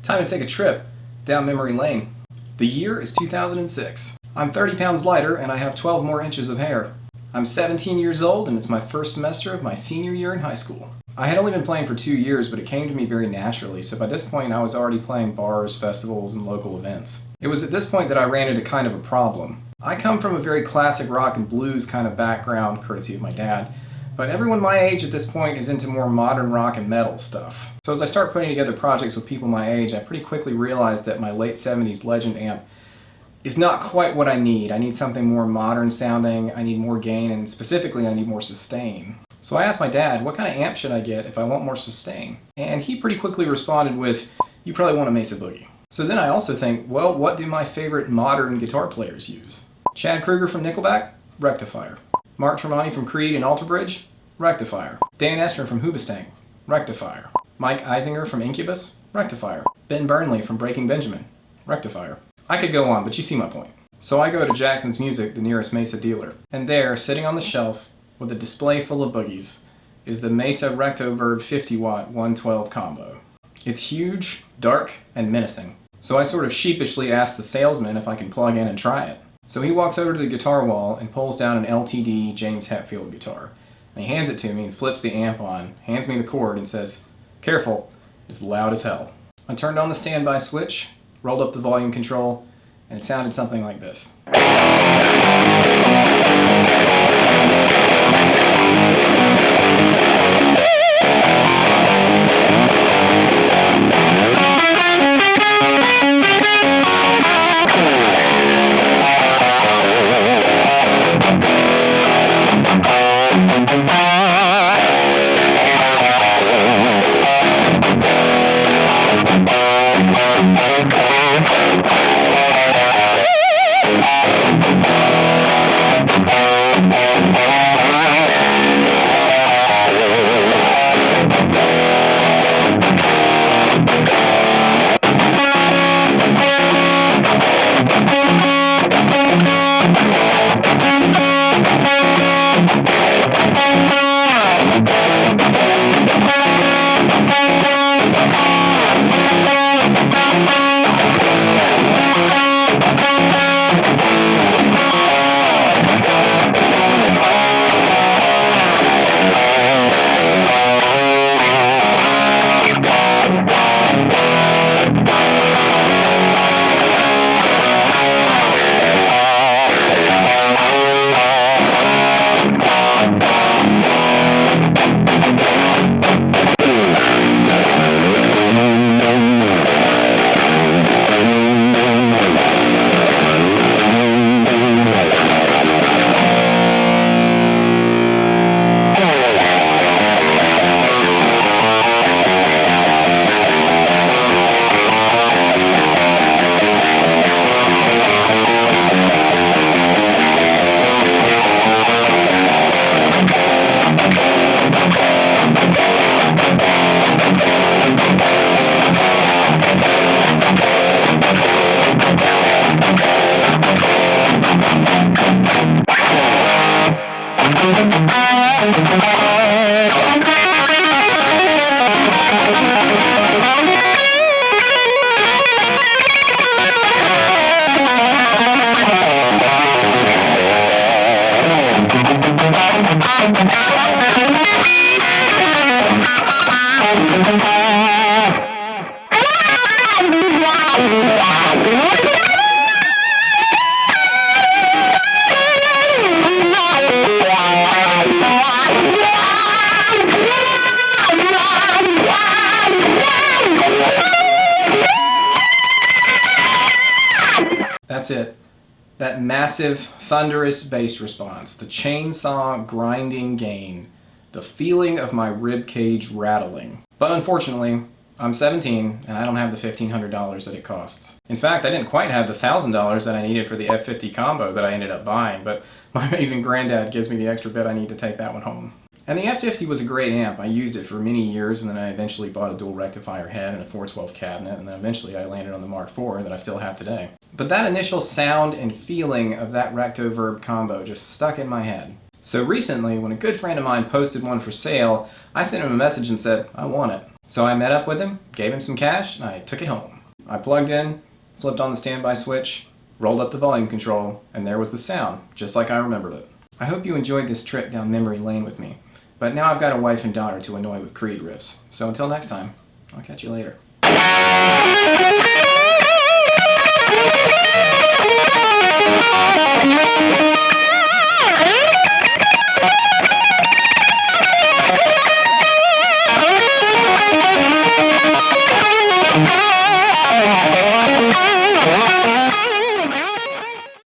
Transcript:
Time to take a trip down memory lane. The year is 2006. I'm 30 pounds lighter and I have 12 more inches of hair. I'm 17 years old and it's my first semester of my senior year in high school. I had only been playing for 2 years, but it came to me very naturally, so by this point I was already playing bars, festivals, and local events. It was at this point that I ran into kind of a problem. I come from a very classic rock and blues kind of background, courtesy of my dad, but everyone my age at this point is into more modern rock and metal stuff. So as I start putting together projects with people my age, I pretty quickly realized that my late 70s Legend amp is not quite what I need. I need something more modern sounding, I need more gain, and specifically I need more sustain. So I asked my dad, what kind of amp should I get if I want more sustain? And he pretty quickly responded with, you probably want a Mesa Boogie. So then I also think, well, what do my favorite modern guitar players use? Chad Kroeger from Nickelback? Rectifier. Mark Tremonti from Creed and Alter Bridge? Rectifier. Dan Estrin from Hoobastank? Rectifier. Mike Eisinger from Incubus? Rectifier. Ben Burnley from Breaking Benjamin? Rectifier. I could go on, but you see my point. So I go to Jackson's Music, the nearest Mesa dealer, and there, sitting on the shelf, with a display full of boogies, is the Mesa Rectoverb 50-watt 112 combo. It's huge, dark, and menacing. So I sort of sheepishly ask the salesman if I can plug in and try it. So he walks over to the guitar wall and pulls down an LTD James Hetfield guitar. And he hands it to me and flips the amp on, hands me the cord and says, "Careful, it's loud as hell." I turned on the standby switch, rolled up the volume control, and it sounded something like this. That's it. That massive, thunderous bass response, the chainsaw grinding gain, the feeling of my rib cage rattling. But unfortunately, I'm 17 and I don't have the $1,500 that it costs. In fact, I didn't quite have the $1,000 that I needed for the F50 combo that I ended up buying, but my amazing granddad gives me the extra bit I need to take that one home. And the F50 was a great amp. I used it for many years, and then I eventually bought a dual rectifier head and a 412 cabinet, and then eventually I landed on the Mark IV that I still have today. But that initial sound and feeling of that Rectoverb combo just stuck in my head. So recently, when a good friend of mine posted one for sale, I sent him a message and said, I want it. So I met up with him, gave him some cash, and I took it home. I plugged in, flipped on the standby switch, rolled up the volume control, and there was the sound, just like I remembered it. I hope you enjoyed this trip down memory lane with me, but now I've got a wife and daughter to annoy with Creed riffs. So until next time, I'll catch you later.